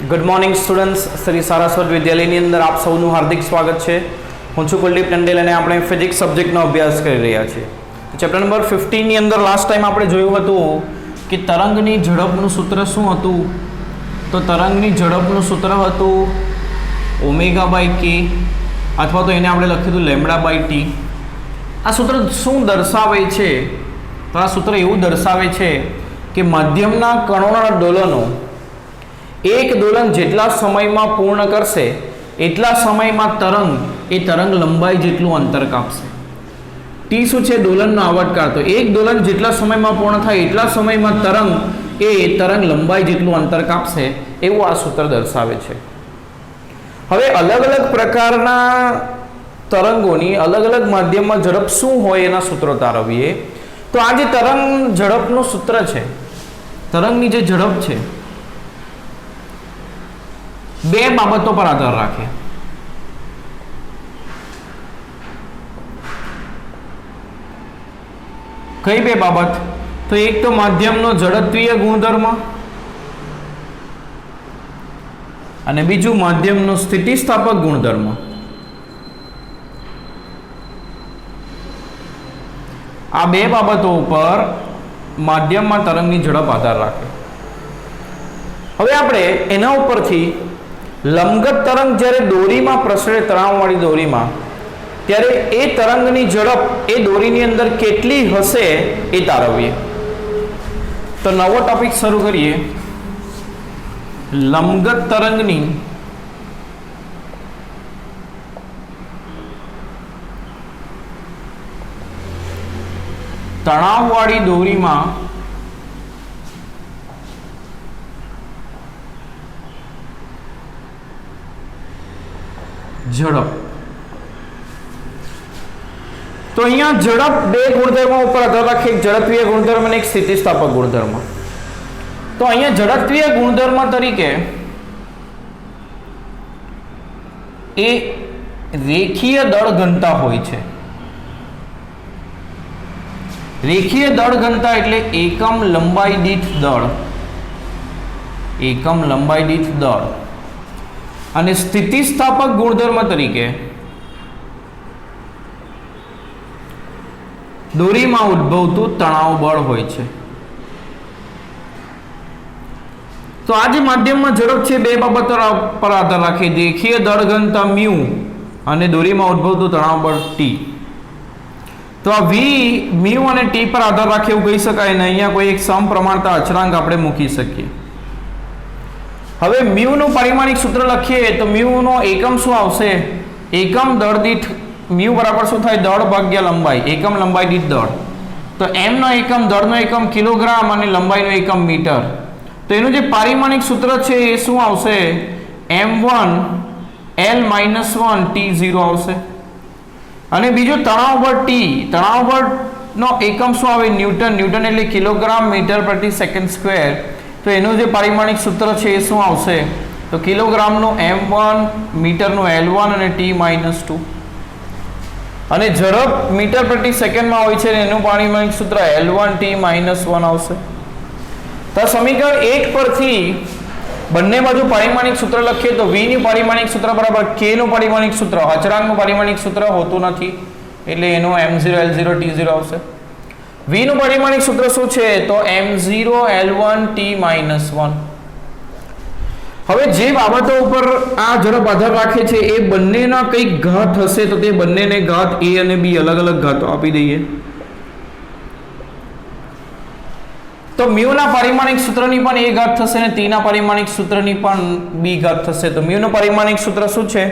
Good morning students, Shri Saraswat વિદ્યાલયની અંદર આપ સૌનું હાર્દિક સ્વાગત છે. હું છું કુલદીપ ટંડેલ અને આપણે ફિઝિક્સ સબ્જેક્ટનો અભ્યાસ કરી રહ્યા છીએ. ચેપ્ટર નંબર 15 ની અંદર લાસ્ટ ટાઈમ આપણે જોયું હતું કે તરંગની ઝડપનું સૂત્ર શું હતું. તો તરંગની ઝડપનું સૂત્ર હતું ω/k, અથવા તો એને આપણે લખ્યું હતું λ/t. આ સૂત્ર શું દર્શાવે છે? તો આ સૂત્ર એવું દર્શાવે છે કે માધ્યમના કણોના દોલનો એક દોલન જેટલા સમયમાં પૂર્ણ કરશે એટલા સમયમાં તરંગ લંબાઈ જેટલું અંતર કાપશે. ટી શું છે? દોલનનો આવર્તકાળ. તો એક દોલન જેટલા સમયમાં પૂર્ણ થાય એટલા સમયમાં તરંગ લંબાઈ જેટલું અંતર કાપશે, એવું આ સૂત્ર દર્શાવે છે. હવે અલગ અલગ પ્રકારના તરંગોની અલગ અલગ માધ્યમમાં ઝડપ શું હોય એના સૂત્રો તારવીએ. તો આ જે તરંગ ઝડપનું સૂત્ર છે, તરંગની જે ઝડપ છે, બે બાબતો પર આધાર રાખે. કઈ બે બાબત? તો એક તો માધ્યમનો જડત્વીય ગુણધર્મ અને બીજું માધ્યમનો સ્થિતિસ્થાપક ગુણધર્મ. આ બે બાબતો ઉપર માધ્યમમાં તરંગની ઝડપ આધાર રાખે. હવે આપણે એના ઉપરથી લંબગત તરંગ જ્યારે દોરીમાં પ્રસરે, તણાવવાળી દોરીમાં, ત્યારે એ તરંગની ઝડપ એ દોરીની અંદર કેટલી હશે એ તારવીએ. તો નવો ટોપિક શરૂ કરીએ. લંબગત તરંગની તણાવવાળી દોરીમાં ઝડપ. તો અહીંયા ઝડપ બે ગુણધર્મો ઉપર આધાર રાખે, એક ઝડપીય ગુણધર્મ અને એક સ્થિતિસ્થાપક ગુણધર્મ. તો અહીંયા ઝડપીય ગુણધર્મ તરીકે એ રેખીય દળ ઘનતા હોય છે. રેખીય દળ ઘનતા એટલે એકમ લંબાઈ દીઠ દળ. અને સ્થિતિસ્થાપક ગુણધર્મ તરીકે દોરીમાં ઉદ્ભવતું તણાવ બળ હોય છે. તો આ જે માધ્યમમાં ઝડપ છે, બે બાબતો પર આધાર રાખે, રેખીય દળ ઘનતા μ અને દોરીમાં ઉદ્ભવતું તણાવ બળ T. તો આ V, μ અને T પર આધાર રાખે એવું કહી શકાય ને. અહીંયા કોઈ એક સમપ્રમાણતા અચળાંક આપણે મૂકી શકીએ. હવે મ્યુ નું પરિમાણિક સૂત્ર લખીએ તો મ્યુ નો એકમ શું આવશે? એકમ દળ દીઠ મ્યુ બરાબર શું થાય? દળ ભાગ્યા લંબાઈ, એકમ લંબાઈ દીઠ દળ. તો m નો એકમ, દળનો એકમ કિલોગ્રામ અને લંબાઈનો એકમ મીટર. તો એનું જે પરિમાણિક સૂત્ર છે એ શું આવશે? m1 L-1 T0 આવશે. અને બીજું તણાવ બળ T, તણાવ બળનો એકમ શું આવે? ન્યૂટન. ન્યૂટન એટલે કિલોગ્રામ મીટર પ્રતિ સેકન્ડ સ્ક્વેર. તો એનું જે પરિમાણિક સૂત્ર છે એ શું આવશે? તો કિલોગ્રામનું m1, મીટરનું L1 અને T-2. અને ઝડપ મીટર પ્રતિ સેકન્ડમાં હોય છે અને એનું પરિમાણિક સૂત્ર L1 T-1 આવશે. તો સમીકરણ 1 પરથી બંને બાજુ પરિમાણિક સૂત્ર લખીએ તો V નું પરિમાણિક સૂત્ર બરાબર K નું પરિમાણિક સૂત્ર, અચળાંકનું પરિમાણિક સૂત્ર હોતું નથી એટલે એનું m0 L0 T0 આવશે. V નું પરિમાણિક સૂત્ર શું છે? તો m0 L1 T-1. હવે જે બાબતો ઉપર આ ઝડપ આધાર રાખે છે એ બંનેના કંઈક ઘાત હશે, તો તે બંનેને ઘાત A અને B અલગ અલગ ઘાતો આપી દઈએ. તો મ્યુ ના પરિમાણિક સૂત્રની પણ A ઘાત થશે અને T ના પરિમાણિક સૂત્રની પણ B ઘાત થશે. તો મ્યુ નું પરિમાણિક સૂત્ર શું છે?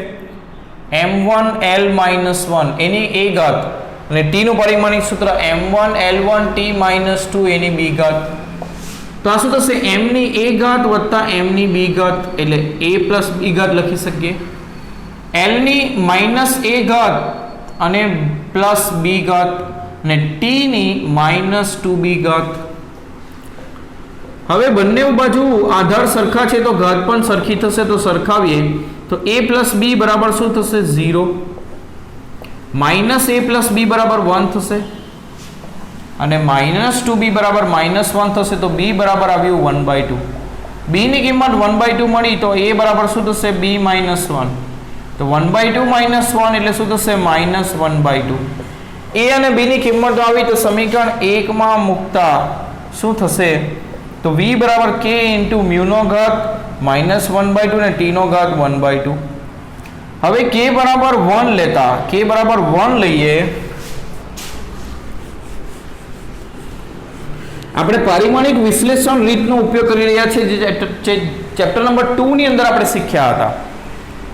m1 L-1 એની A ઘાત અને T નું પરિમાણિક સૂત્ર m1 L1 T-2 એની B ઘાત. તો આ શું થશે? m ની A ઘાત વત્તા m ની B ઘાત એટલે A પ્લસ B ઘાત લખી શકીએ. L ની -A ઘાત અને પ્લસ B ઘાત અને T ની -2B ઘાત. હવે બંને બાજુ આધાર સરખા છે તો ઘાત પણ સરખી થશે. તો સરખાવીએ તો A પ્લસ B બરાબર શું થશે? 0. -A પ્લસ B બરાબર 1 થશે. અને -2b બરાબર -1 થશે તો b બરાબર આવ્યું 1/2. બી ની કિંમત 1/2 મળી તો એ બરાબર શું થશે b -1 તો 1/2 -1 એટલે શું થશે -1/2 a અને b ની કિંમત આવી તો સમીકરણ 1 માં મૂકતા શું થશે તો v બરાબર k * μ નો ઘાત -1/2 ને t નો ઘાત 1/2 હવે k બરાબર 1 લેતા k બરાબર 1 લઈએ આપણે પારિમાણિક વિશ્લેષણ રીતનો ઉપયોગ કરી રહ્યા છે જે ચેપ્ટર નંબર 2 ની અંદર આપણે શીખ્યા હતા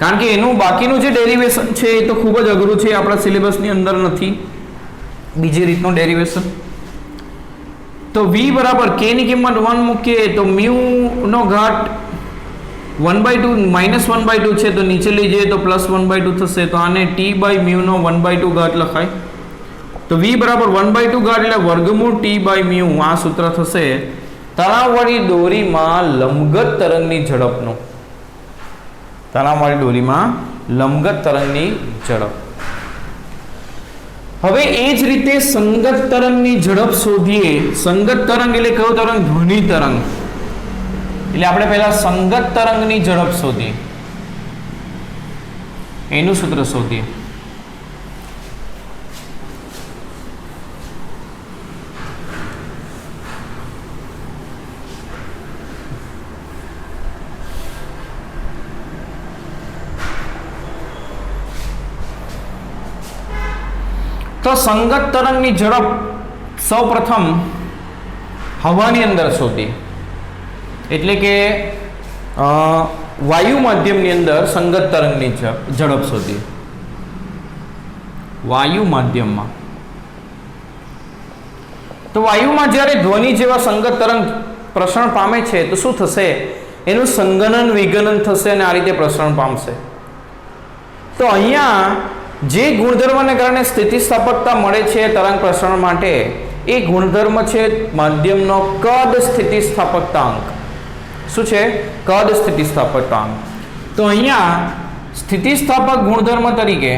કારણ કે એનું બાકીનું જે ડેરિવેશન છે એ તો ખૂબ જ અઘરું છે આપણા સિલેબસની અંદર નથી બીજી રીતનું ડેરિવેશન તો v બરાબર k ની કિંમત 1 મૂકીએ તો μ નો ઘાત 1/2 -1/2 છે તો નીચે લઈ જઈએ તો +1/2 થશે તો આને t/μ નો 1/2 ઘાત લખાય તો v બરાબર 1/2 ઘાત એટલે વર્ગમૂળ t/μ આ સૂત્ર થશે તણાવવાળી દોરીમાં લંબગત તરંગની ઝડપનું તણાવવાળી દોરીમાં લંબગત તરંગની ઝડપ હવે એ જ રીતે સંગત તરંગની ઝડપ શોધીએ સંગત તરંગ એટલે કયો તરંગ ધ્વનિ તરંગ એટલે આપણે પહેલા સંગત તરંગની ઝડપ શોધીએ એનું સૂત્ર શોધીએ તો સંગત તરંગની ઝડપ સૌપ્રથમ હવાની અંદર શોધી એટલે કે વાયુ માધ્યમની અંદર સંગત તરંગની ઝડપ શોધી વાયુ માધ્યમમાં તો વાયુમાં જ્યારે ધ્વનિ જેવા સંગત તરંગ પ્રસરણ પામે છે તો શું થશે એનું સંગનન વિગનન થશે અને આ રીતે પ્રસરણ પામશે તો અહીંયા જે ગુણધર્મને કારણે સ્થિતિસ્થાપકતા મળે છે તરંગ પ્રસરણ માટે એ ગુણધર્મ છે માધ્યમનો કદ સ્થિતિસ્થાપકતાંક શું છે કદ સ્થિતિસ્થાપકતાંક તો અહીંયા સ્થિતિસ્થાપક ગુણધર્મ તરીકે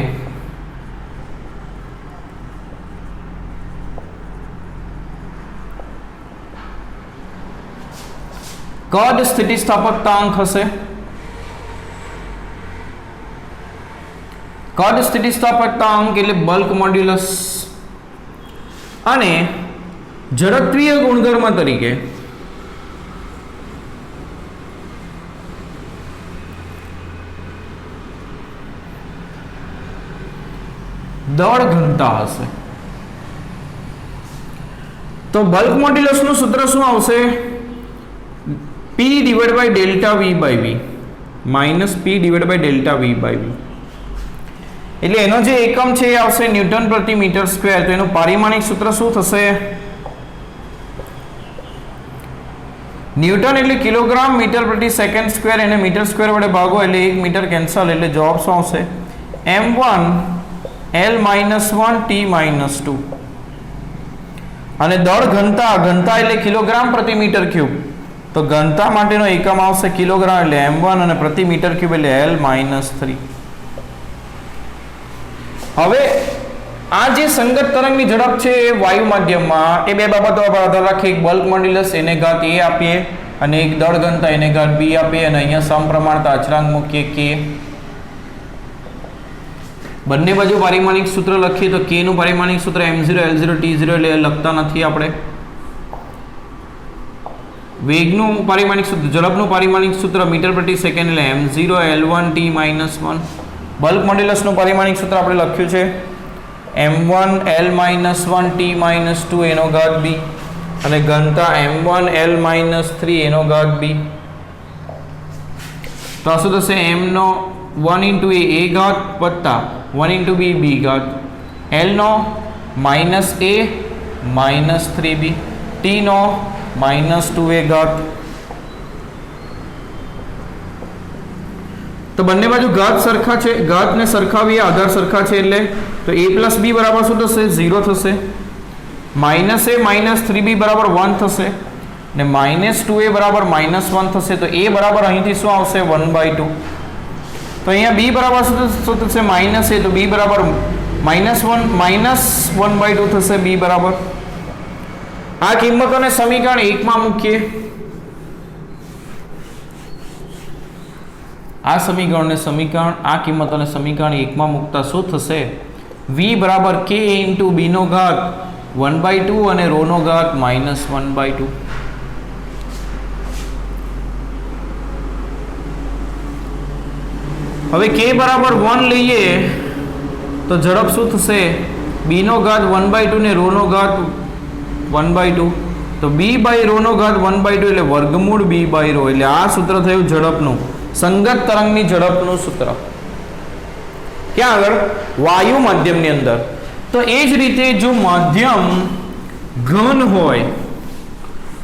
કદ સ્થિતિસ્થાપકતાંક હશે કદ સ્થિતિસ્થાપકતાંક એટલે બલ્ક મોડ્યુલસ અને જડત્વીય ગુણધર્મ તરીકે દળ ઘનતા હશે તો બલ્ક મોડ્યુલસ નું સૂત્ર શું આવશે P / delta V by V minus P / delta V by V એટલે એનો જે એકમ છે એ આવશે ન્યૂટન પ્રતિ મીટર સ્ક્વેર તો એનું પારિમાણિક સૂત્ર શું થશે ન્યૂટન એટલે કિલોગ્રામ મીટર પ્રતિ સેકન્ડ સ્ક્વેર એને મીટર સ્ક્વેર વડે ભાગો એટલે 1 મીટર કેન્સલ એટલે જવાબ શું આવશે m1 L - 1 T - 2 અને દળ ઘનતા ઘનતા એટલે કિલોગ્રામ પ્રતિ મીટર ક્યુબ તો ઘનતા માટેનો એકમ આવશે કિલોગ્રામ એટલે m1 અને પ્રતિ મીટર ક્યુબ એટલે L - 3 હવે આ જે સંગત તરંગની ઝડપ છે એ વાયુ માધ્યમમાં એ બે બાબતો પર આધાર રાખે એક બલ્ક મોડ્યુલસ એને ઘાત a આપીએ અને એક દળ ઘનતા એને ઘાત b આપીએ અને અહીંયા સમપ્રમાણતા અચળાંક મૂકીએ k બંને બાજુ પારિમાણિક સૂત્ર લખીએ તો k નું પારિમાણિક સૂત્ર m0 l0 t0 એટલે લખતા નથી આપણે વેગનું પારિમાણિક સૂત્ર ઝડપનું પારિમાણિક સૂત્ર મીટર પ્રતિ સેકન્ડ એટલે m0 l1 t - 1 બલ્ક મોડ્યુલસનું પારિમાણિક સૂત્ર આપણે લખ્યું છે m1 L - 1 t - 2 એનો ઘાત b અને ઘનતા m1 L - 3 એનો ઘાત b તો આ શું થશે m નો 1 * a ઘાત વત્તા 1 * b b ઘાત l no -a - 3b t no -2a ઘાત તો બંને બાજુ ઘાત સરખા છે ઘાતને સરખાવીએ આધાર સરખા છે એટલે તો a + b બરાબર શું થશે 0 થશે -a - 3b બરાબર 1 થશે ને -2a બરાબર -1 થશે તો a બરાબર અહીંથી શું આવશે 1/2 તો અહીંયા b બરાબર શું થશે -a તો b બરાબર -1/2 થશે b બરાબર આ કિંમતોને સમીકરણ 1 માં મૂકીએ આ સમીકરણને સમીકરણ આ કિંમતોને સમીકરણ 1 માં મૂકતા શું થશે? v બરાબર k ઇન્ટુ b નો ઘાત 1/2 અને રો નો ઘાત -1/2. હવે k બરાબર 1 લઈએ તો ઝડપ શું થશે? b નો ઘાત 1/2 ને રો નો ઘાત 1/2, તો b બાય રો નો ઘાત 1/2 એટલે વર્ગમૂળ b બાય રો. એટલે આ સૂત્ર થયું ઝડપનું, સંગત તરંગની ઝડપનું સૂત્ર. ક્યાં આગળ? વાયુ માધ્યમની અંદર. તો એ જ રીતે જો માધ્યમ ઘન હોય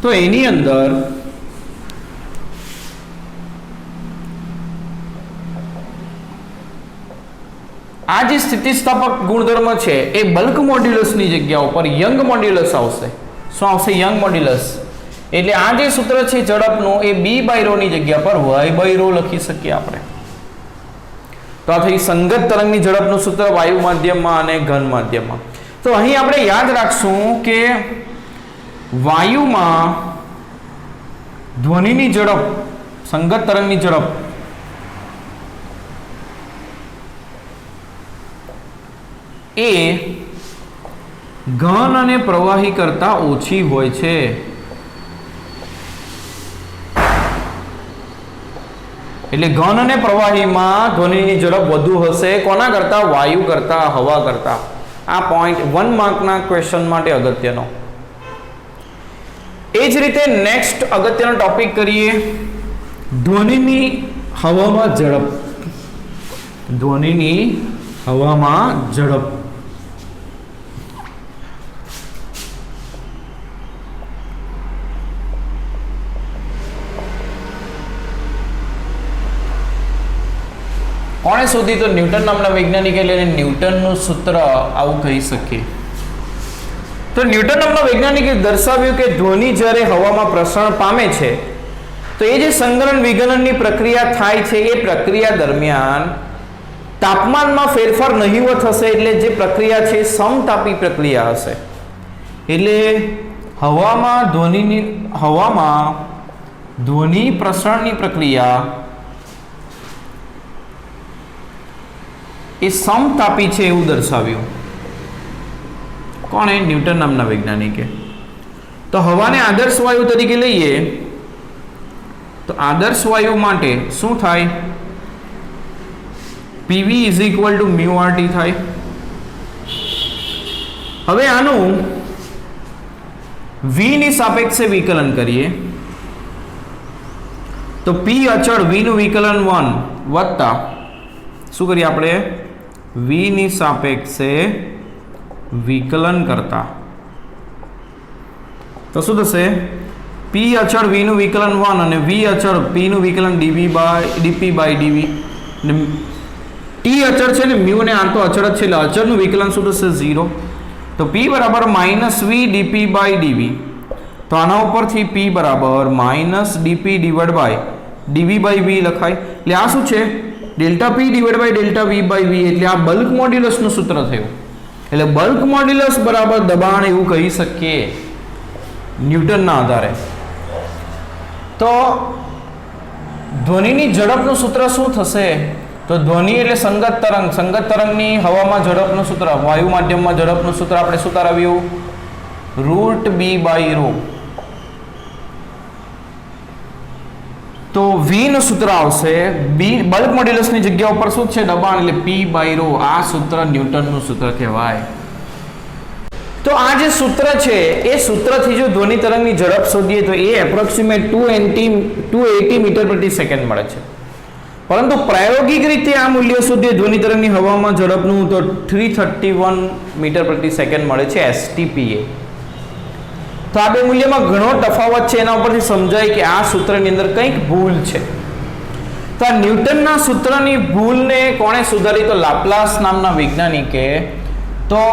તો એની અંદર આ જે સ્થિતિસ્થાપક ગુણધર્મ છે એ બલ્ક મોડ્યુલસની જગ્યા ઉપર યંગ મોડ્યુલસ આવશે. શું આવશે? Young modulus. એટલે આ જે સૂત્ર છે ઝડપનું એ b બાય રો ની જગ્યા પર y બાય રો લખી શકીએ આપણે. તો આ થઈ સંગત તરંગની ઝડપનું સૂત્ર વાયુ માધ્યમમાં અને ઘન માધ્યમમાં. તો અહીં આપણે યાદ રાખશું કે વાયુમાં ધ્વનિની ઝડપ, સંગત તરંગની ઝડપ એ ઘન અને પ્રવાહી કરતા ઓછી હોય છે. એટલે ઘન અને પ્રવાહીમાં ધ્વનિની ઝડપ વધુ હશે. કોના કરતા? વાયુ કરતા, હવા કરતા. આ પોઈન્ટ 1 માર્કના ક્વેશ્ચન માટે અગત્યનો. એ જ રીતે નેક્સ્ટ અગત્યનો ટોપિક કરીએ, ધ્વનિની હવામાં ઝડપ. ધ્વનિની હવામાં ઝડપ. કોણે શોધી? તો ન્યૂટન નામના વૈજ્ઞાનિકે. એટલે ન્યૂટનનું સૂત્ર આવું કહી શકીએ. તો ન્યૂટન નામના વૈજ્ઞાનિકે દર્શાવ્યું કે ધ્વનિ જ્યારે હવામાં પ્રસરણ પામે છે તો એ જે સંગલન વિગલનની પ્રક્રિયા થાય છે એ પ્રક્રિયા દરમિયાન તાપમાનમાં ફેરફાર નહિવત હશે. એટલે જે પ્રક્રિયા છે સમતાપી પ્રક્રિયા હશે. એટલે હવામાં ધ્વનિ પ્રસરણની પ્રક્રિયા એ સમતાપી છે એવું દર્શાવ્યું. કોણે? ન્યૂટન નામના વૈજ્ઞાનિકે. તો હવાને આદર્શ વાયુ તરીકે લઈએ તો આદર્શ વાયુ માટે શું થાય? PV = μRT થાય. હવે આનું v ની સાપેક્ષે વિકલન કરીએ તો p અચળ v નું વિકલન 1 વત્તા શું કરીએ આપણે? v ની સાપેક્ષે વિકલન કરતા તો શું થશે? p અચળ v નું વિકલન 1 અને v અચળ p નું વિકલન dp બાય dv. t અચળ છે ને, મ્યુ ને r તો અચળ જ છે એટલે અચળનું વિકલન શું થશે? 0. તો p બરાબર -v dp બાય dv. તો આના ઉપરથી p બરાબર -dp divide by dv by v લખાય. એટલે આ શું છે? Delta p divide by delta v by v. એટલે આ બલ્ક મોડ્યુલસનું સૂત્ર થયું. એટલે બલ્ક મોડ્યુલસ બરાબર દબાણ એવું કહી શકીએ ન્યૂટનના આધારે. તો ધ્વનિની ઝડપનું સૂત્ર શું થશે? તો ધ્વનિ એટલે સંગત તરંગ. સંગત તરંગની હવામાં ઝડપનું સૂત્ર, વાયુ માધ્યમમાં ઝડપનું સૂત્ર આપણે શું તારવ્યું? √b by rho. તો v નું સૂત્ર આવશે બલ્ક મોડ્યુલસની જગ્યા ઉપર શું છે? દબાણ. એટલે p બાય રો. આ સૂત્ર ન્યૂટનનું સૂત્ર કહેવાય. તો આ જે સૂત્ર છે એ સૂત્રથી જો ધ્વનિ તરંગની ઝડપ શોધીએ તો એ એપ્રોક્સિમેટ 280 મીટર પ્રતિ સેકન્ડ મળે છે. પરંતુ પ્રાયોગિક રીતે આ મૂલ્ય શોધીએ ધ્વનિ તરંગની હવામાં ઝડપનું તો 331 મીટર પ્રતિ સેકન્ડ મળે છે STPA. તો આ બે મૂલ્યમાં ઘણો તફાવત છે. એના ઉપરથી સમજાય કે આ સૂત્રની અંદર કંઈક ભૂલ છે. તો આ ન્યૂટનના સૂત્રની ભૂલને કોણે સુધારી? તો લાપ્લાસ નામના વૈજ્ઞાનિકે. તો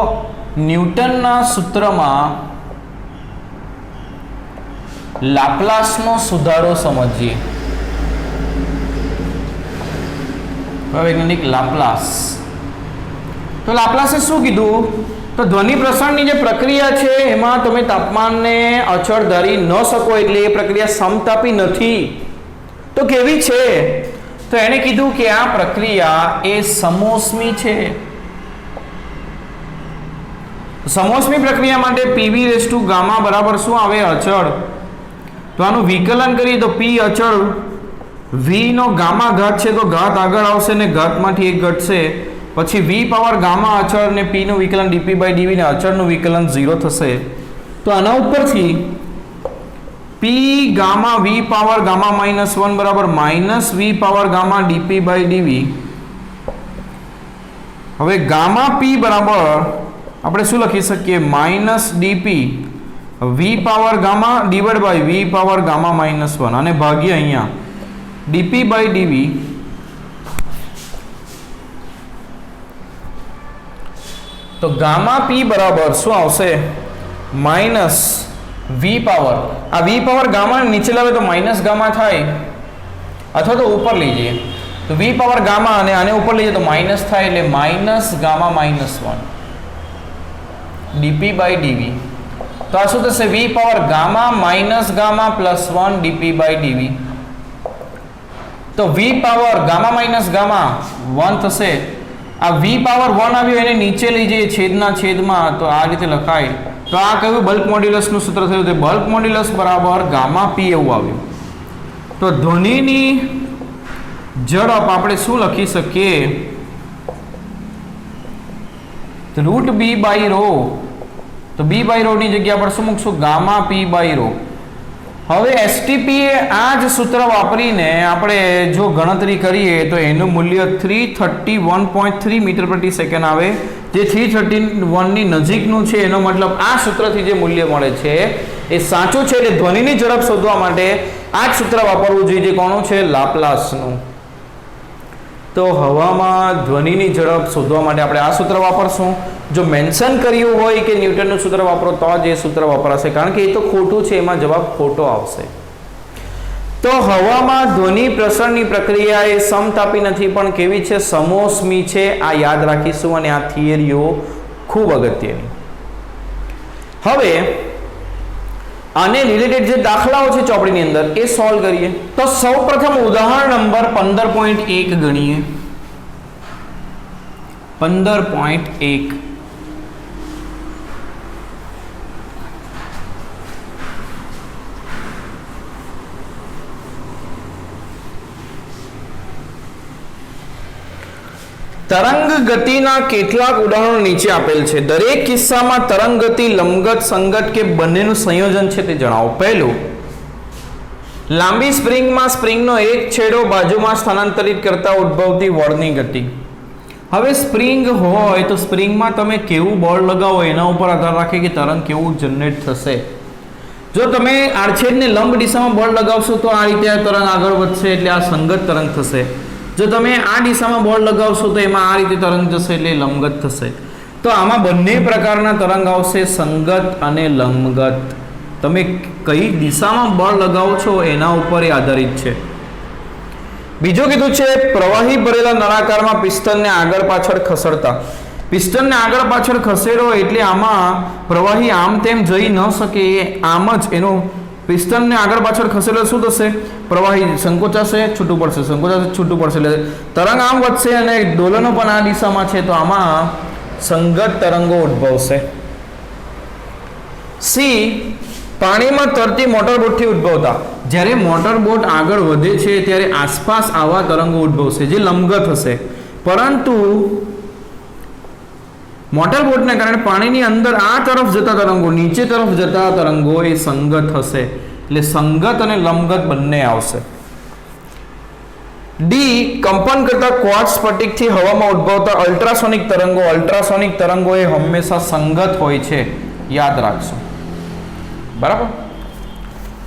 ન્યૂટનના સૂત્રમાં લાપ્લાસનો સુધારો સમજીએ. વૈજ્ઞાનિક લાપ્લાસ. તો લાપ્લાસે શું કીધું? તો ધ્વનિ પ્રસરણની જે પ્રક્રિયા છે એમાં તમે તાપમાનને અચળ ધારી ન શકો. એટલે એ પ્રક્રિયા સમતાપી નથી. તો કેવી છે? તો એને કીધું કે આ પ્રક્રિયા એ સમોષ્મી છે. સમોષ્મી પ્રક્રિયા માટે પીવી રેસ ટુ ગામા બરાબર શું આવે? અચળ. તો આનું વિકલન કરીએ તો પી અચળ, વી નો ગામા ઘાત છે તો ઘાત આગળ આવશે ને ઘાતમાંથી એક ઘટશે, પછી વી પાવર ગામા અચળ ને પી નું વિકલન ડીપી બાય ડીવી ને અચળનું વિકલન 0 થશે. તો આના ઉપરથી P gamma V power gamma -1 બરાબર minus V power gamma d p by d v. હવે ગામા પી બરાબર આપણે શું લખી શકીએ? Minus d p V power gamma divide by V power gamma -1 અને ભાગ્ય અહીંયા ડીપી બાય ડીવી. તો ગામા પી બરાબર શું આવશે? માઇનસ વી પાવર, આ વી પાવર ગામા નીચે લાવે તો માઇનસ ગામા થાય, અથવા તો ઉપર લઈ જઈએ તો વી પાવર ગામા અને આને ઉપર લઈ જઈએ તો માઇનસ થાય, એટલે minus gamma -1 D P by D V. તો આ શું થશે? V power gamma minus gamma plus 1 D P by D V. તો V power gamma minus gamma 1 થશે. આ વી પાવર 1 આવ્યું એને નીચે લઈ જઈએ છેદના છેદમાં, તો આ રીતે લખાય. તો આ કયું બલ્ક મોડ્યુલસનું સૂત્ર થયું? તે બલ્ક મોડ્યુલસ બરાબર ગામા પી એવું આવ્યું. તો ધ્વનિની ઝડપ આપણે શું લખી શકીએ? Root B by rho. તો બી બાય રો ની જગ્યા પર શું મૂકશું? Gamma P by rho. હવે એસટીપી એ આ જ સૂત્ર વાપરીને આપણે જો ગણતરી કરીએ તો એનું મૂલ્ય 331.3 મીટર પ્રતિ સેકન્ડ આવે, જે 331 ની નજીકનું છે. એનો મતલબ આ સૂત્રથી જે મૂલ્ય મળે છે એ સાચું છે. એટલે ધ્વનિની ઝડપ શોધવા માટે આ જ સૂત્ર વાપરવું જોઈએ, જે કોનું છે? લાપ્લાસનું. તો હવામાં ધ્વનિની ઝડપ શોધવા માટે આપણે આ સૂત્ર વાપરશું. જો મેન્શન કર્યું હોય કે ન્યૂટનનું સૂત્ર વાપરો તો જ એ સૂત્ર વપરાશે, કારણ કે એ તો ખોટું છે, એમાં જવાબ ખોટો આવશે. તો હવામાં ધ્વનિ પ્રસરણની પ્રક્રિયા એ સમતાપી નથી પણ કેવી છે? સમોષ્મી છે. આ યાદ રાખીશું અને આ થિયરીઓ ખૂબ અગત્યની. હવે આને રિલેટેડ જે દાખલાઓ છે ચોપડીની અંદર એ સોલ્વ કરીએ. તો સૌપ્રથમ ઉદાહરણ નંબર 15.1 ગણીએ. 15.1 તરંગ ગતિના કેટલાક ઉદાહરણો નીચે આપેલ છે. દરેક કિસ્સામાં તરંગ ગતિ લંબગત, સંગત કે બંનેનું સંયોજન છે તે જણાવો. પહેલું, લાંબી સ્પ્રિંગમાં સ્પ્રિંગનો એક છેડો બાજુમાં સ્થાનાંતરિત કરતા ઉદ્ભવતી બળની ગતિ. હવે સ્પ્રિંગ હોય તો સ્પ્રિંગમાં તમે કેવું બળ લગાવો એના ઉપર આધાર રાખે કે તરંગ કેવું જનરેટ થશે. જો તમે આડછેદને લંબ દિશામાં બળ લગાવશો તો આ રીતે આ તરંગ આગળ વધશે, એટલે આ સંગત તરંગ થશે. જો તમે આ દિશામાં બળ લગાવશો તો એમાં આ રીતે તરંગ જશે, એટલે લંબગત થશે. તો આમાં બંને પ્રકારના તરંગ આવશે, સંગત અને લંબગત. તમે કઈ દિશામાં બળ લગાવો છો એના ઉપર એ આધારિત છે. બીજું કીધું છે પ્રવાહી ભરેલા નળાકારમાં પિસ્ટનને આગળ પાછળ ખસેડતા. પિસ્ટનને આગળ પાછળ ખસેડો એટલે આમાં પ્રવાહી આમ તેમ જઈ ન શકે, એ આમ જ એનું પિસ્ટનને આગળ પાછળ ખસેડો શું થશે? પ્રવાહી સંકોચાશે, છૂટું પડશે, સંકોચાશે, છૂટું પડશે, એટલે તરંગ આમ વધશે અને ડોલનો પણ આ દિશામાં છે, તો આમાં સંગત તરંગો ઉદ્ભવશે. સી, પાણીમાં તરતી મોટરબોટથી ઉદ્ભવતા. જ્યારે મોટરબોટ આગળ વધે છે ત્યારે આસપાસ આવા તરંગો ઉદ્ભવશે જે લંબગત હશે, પરંતુ મોટરબોટને કારણે પાણીની અંદર આ તરફ જતા તરંગો, નીચે તરફ જતા તરંગો એ સંગત હશે. એટલે સંગત અને લંબગત બંને આવશે. ડી, કંપન કરતા ક્વાર્ટઝ સ્ફટિકથી હવામાં ઉદ્ભવતા અલ્ટ્રાસોનિક તરંગો. અલ્ટ્રાસોનિક તરંગો એ હંમેશા સંગત હોય છે, યાદ રાખશો. બરાબર.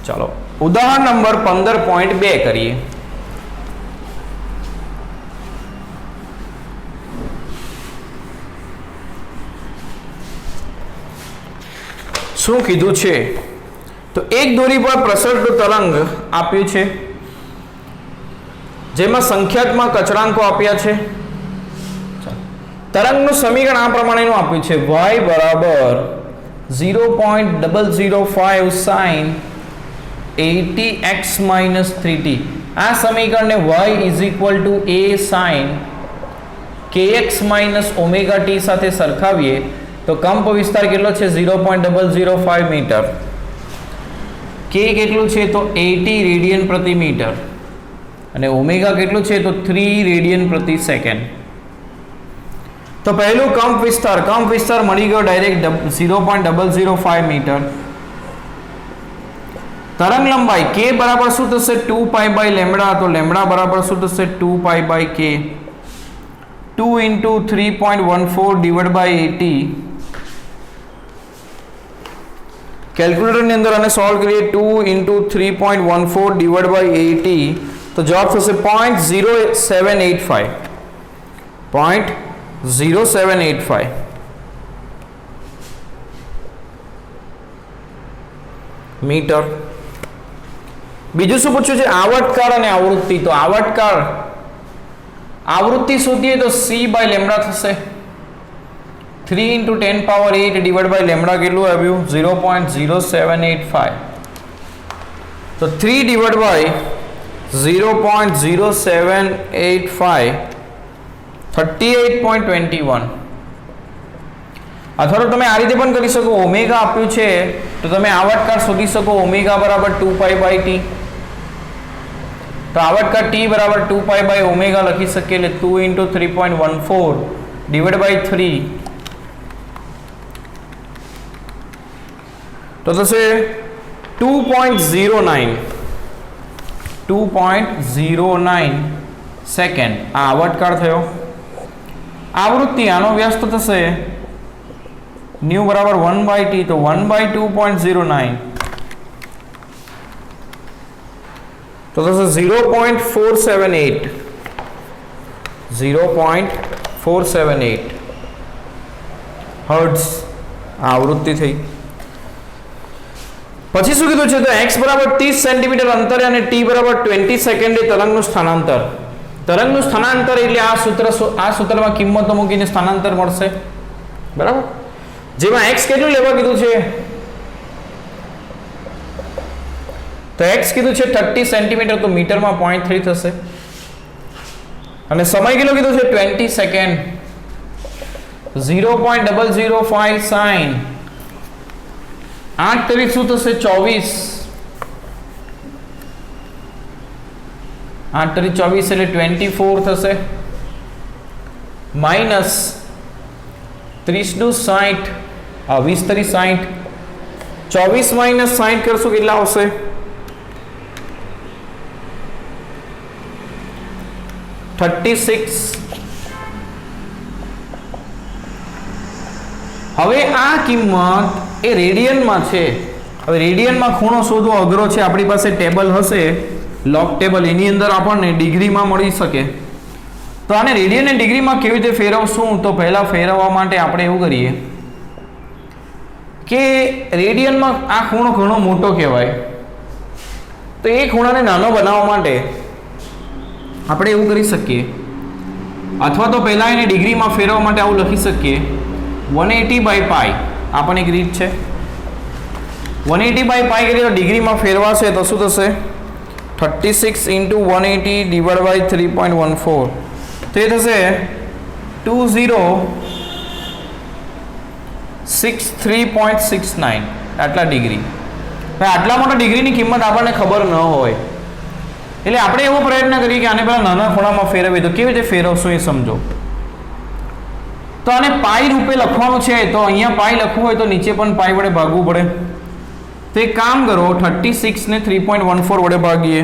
ચાલો ઉદાહરણ નંબર 15.2 કરીએ. શું કીધું છે? તો એક દોરી પર પ્રસરતું તરંગ આપ્યું છે, જેમાં સંખ્યાત્મક અચળાંકો આપ્યા છે. તરંગનું સમીકરણ આ પ્રમાણેનું આપ્યું છે: y બરાબર 0.005 sin 80x - 3t. આ સમીકરણને y is equal to a sine kx minus omega T સાથે સરખાવીએ તો કંપ વિસ્તાર કેટલો છે 0.005 મીટર, k કેટલું છે તો 80 રેડિયન પ્રતિ મીટર અને ઓમેગા કેટલું છે તો 3 રેડિયન પ્રતિ સેકન્ડ. તો પહેલું કંપ વિસ્તાર મળી ગયો ડાયરેક્ટ 0.005 મીટર. તરંગ લંબાઈ k બરાબર શું થશે 2 પાઈ બાય લેમ્ડા, તો લેમ્ડા બરાબર શું થશે 2 pi by k, 2 into 3.14 divided by 80. કેલ્ક્યુલેટરની અંદર આને સોલ્વ કરીએ 2 into 3.14 divided by 80 તો જવાબ થશે 0.0785 મીટર. બીજું શું પૂછ્યું છે આવર્તકાળ અને આવૃત્તિ. તો આવૃત્તિ શોધીએ તો c બાય લેમ્ડા થશે 3 into 10 power 8 divided by lambda કેટલું આવ્યું 0.0785. તો 3 divided by 0.0785 38.21. અથવા તો તમે આ રીતે પણ કરી શકો, ઓમેગા આપ્યું છે તો તમે આવર્તકાળ શોધી શકો ઓમેગા બરાબર 2 પાઈ બાય ટી. તો આવર્તકાળ t બરાબર 2 પાઈ બાય ઓમેગા લખી શકીએ એટલે 2 into 3.14 divided by 3 તો થશે 2.09 સેકન્ડ. આ આવર્તકાળ થયો. આવૃત્તિ આનો વ્યાસ તો થશે ન્યુ બરાબર 1 બાય ટી, તો 1 બાય 2.09 તો થશે 0.478 હર્ટ્ઝ આવૃત્તિ થઈ. પછી શું કીધું છે તો x બરાબર 30 સેન્ટીમીટર અંતરે અને t બરાબર 20 સેકન્ડે તરંગનું સ્થાનાંતર. તરંગનું સ્થાનાંતર એટલે આ સૂત્રમાં કિંમતો મૂકીને સ્થાનાંતર મળશે, બરાબર. જેમાં x કેટલું લેવા કીધું છે તો x કીધું છે 30 સેન્ટીમીટર, તો મીટરમાં 0.3 થશે અને સમય કેટલો કીધું છે 20 સેકન્ડ. 0.005 સાઇન 8 તારીખ શું થશે 24, 8 તારીખ 24 એટલે 24 થશે માઇનસ 30 નું 60, 20 તારીખ 60, 24 માઇનસ 60 કરશું કેટલા આવશે 36. હવે આ કિંમત એ રેડિયનમાં છે. હવે રેડિયનમાં ખૂણો શોધવો અઘરો છે. આપણી પાસે ટેબલ હશે લોગ ટેબલ, એની અંદર આપણને ડિગ્રીમાં મળી શકે. તો આને રેડિયન અને ડિગ્રીમાં કેવી રીતે ફેરવશું? તો પહેલા ફેરવવા માટે આપણે એવું કરીએ કે રેડિયનમાં આ ખૂણો ઘણો મોટો કહેવાય, તો એ ખૂણાને નાનો બનાવવા માટે આપણે એવું કરી શકીએ, અથવા તો પહેલા એને ડિગ્રીમાં ફેરવવા માટે આવું લખી શકીએ 180 બાય પાઈ. આ પણ એક રીત છે. 180 બાય પાઈ કરીએ તો ડિગ્રીમાં ફેરવાશે તો શું થશે 36 into 180 divided by 3.14 તો એ થશે 2063.69 આટલા ડિગ્રી. હવે આટલા મોટા ડિગ્રીની કિંમત આપણને ખબર ન હોય એટલે આપણે એવો પ્રયત્ન કરીએ કે આને પહેલાં નાના ખૂણામાં ફેરવીએ. તો કેવી રીતે ફેરવશો એ સમજો. તો આને પાઈ રૂપે લખવાનું છે, તો અહીંયા પાઈ લખવું હોય તો નીચે પણ પાઈ વડે ભાગવું પડે. તો એક કામ કરો 36 ને 3.14 વડે ભાગીએ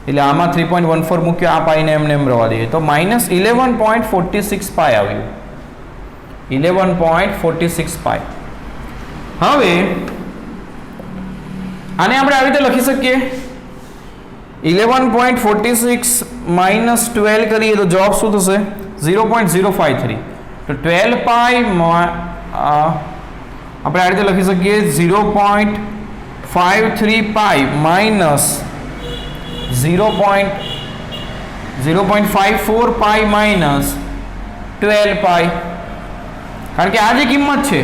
એટલે આમાં 3.14 મૂક્યો, આ પાઈને એમને એમ રહેવા દઈએ તો માઇનસ 11.46 પાઈ આવ્યું. 11.46 પાઈ. હવે આને આપણે આવી રીતે લખી શકીએ 11.46 માઇનસ 12 કરીએ તો જવાબ શું થશે 0.053. તો 12 પાઈ આપણે આ રીતે લખી શકીએ 0.53 પાઈ માઇનસ 0.54 પાઈ માઇનસ 12 પાઈ. કારણ કે આ જે કિંમત છે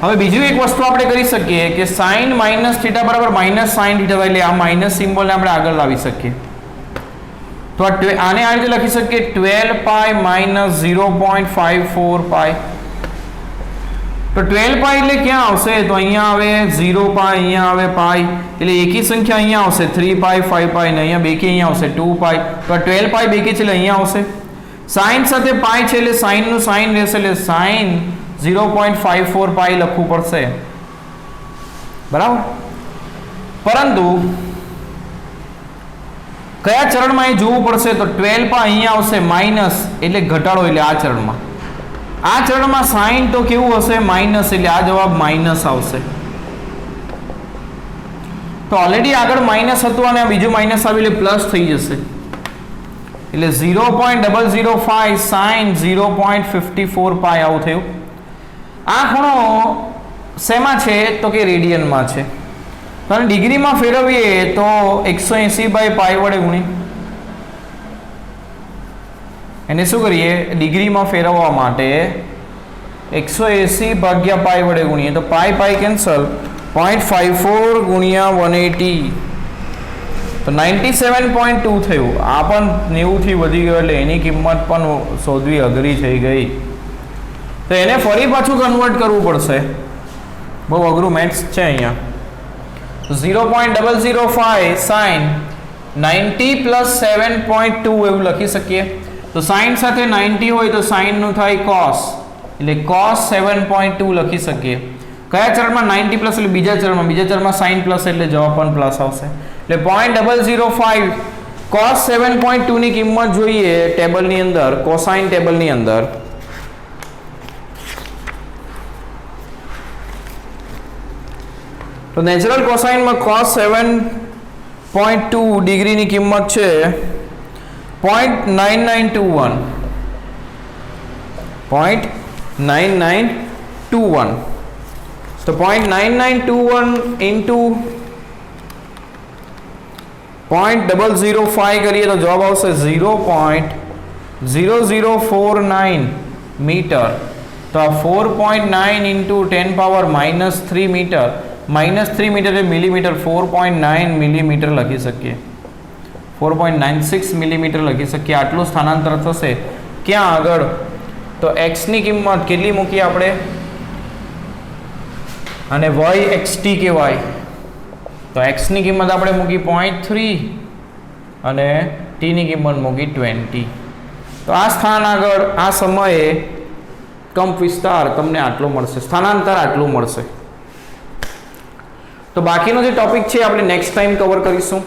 હવે બીજું એક વસ્તુ આપણે કરી શકીએ કે sin માઇનસ થીટા બરાબર માઇનસ સાઇન થીટા એટલે આ માઇનસ સિમ્બોલને આપણે આગળ લાવી શકીએ. તો આને આ રીતે લખી શકીએ 12 પાઈ માઇનસ 0.54 પાઈ. તો 12 પાઈ એટલે ક્યાં આવશે? તો અહીંયા આવે 0 પાઈ, અહીંયા આવે પાઈ, એટલે એકી સંખ્યા અહીંયા આવશે 3 પાઈ 5 પાઈ ને અહીંયા બેકી અહીંયા આવશે 2 પાઈ. તો 12 પાઈ બેકી છે એટલે અહીંયા આવશે. સાઇન સાથે પાઈ છે એટલે સાઇન નું સાઇન રહેશે એટલે સાઇન 0.54 પાઈ લખવું પડશે, બરાબર. પરંતુ કયા ચરણમાં એ જોવું પડશે? તો 12 પાઈ અહીંયા આવશે માઇનસ એટલે ઘટાડો, એટલે આ ચરણમાં. આ ચરણમાં સાઇન તો કેવું હશે? માઇનસ, એટલે આ જવાબ માઇનસ આવશે. તો ઓલરેડી આગળ માઇનસ હતું અને આ બીજું માઇનસ આવ્યું એટલે પ્લસ થઈ જશે, એટલે 0.005 સાઇન 0.54 પાઈ આવું થયું. આ ખૂણો શેમાં છે? તો કે રેડિયનમાં છે. અને ડિગ્રીમાં ફેરવીએ તો 180/પાઈ વડે ગુણી એને શું કરીએ? ડિગ્રીમાં ફેરવવા માટે 180/પાઈ વડે ગુણીએ તો પાઈ પાઈ કેન્સલ, 0.54 ગુણ્યા 180 તો 97.2 થયું. આ પણ 90 થી વધી ગયો એટલે એની કિંમત પણ શોધવી અઘરી થઈ ગઈ. તો એને ફરી પાછું કન્વર્ટ કરવું પડશે, બહુ અઘરું મેથ્સ છે અહીંયા. 0.005 સાઇન 90 પ્લસ 7.2 એવું લખી શકીએ. તો સાઇન સાથે 90 હોય તો સાઇન નું થાય cos, એટલે cos 7.2 લખી શકીએ. કયા ચરણમાં? 90 પ્લસ એટલે બીજા ચરણમાં સાઇન પ્લસ એટલે જવાબ પણ પ્લસ આવશે. એટલે 0.005 cos 7.2 ની કિંમત જોઈએ ટેબલની અંદર, કોસાઇન ટેબલની અંદર. તો નેચરલ કોસાઇનમાં cos 7.2 ડિગ્રીની કિંમત છે 0.9921 તો 0.9921 ઇન્ટુ 0.005 કરીએ તો જવાબ આવશે 0.0049 મીટર. તો આ 4.9 ઇન્ટુ 10⁻³ મીટર, -3 મીટર એટલે મિલીમીટર, 4.9 મિલીમીટર લખી શકીએ, 4.96 મિલીમીટર લખી શકીએ. આટલું સ્થાનાંતર થશે ક્યાં આગળ? તો x ની કિંમત કેટલી મૂકી આપણે? અને y xt કહેવાય. તો x ની કિંમત આપણે મૂકી 0.3 અને t ની કિંમત મૂકી 20. તો આ સ્થાન આગળ આ સમયે કંપ વિસ્તાર તમને આટલો મળશે, સ્થાનાંતર આટલું મળશે. તો બાકીનો જે ટોપિક છે આપણે નેક્સ્ટ ટાઈમ કવર કરીશું.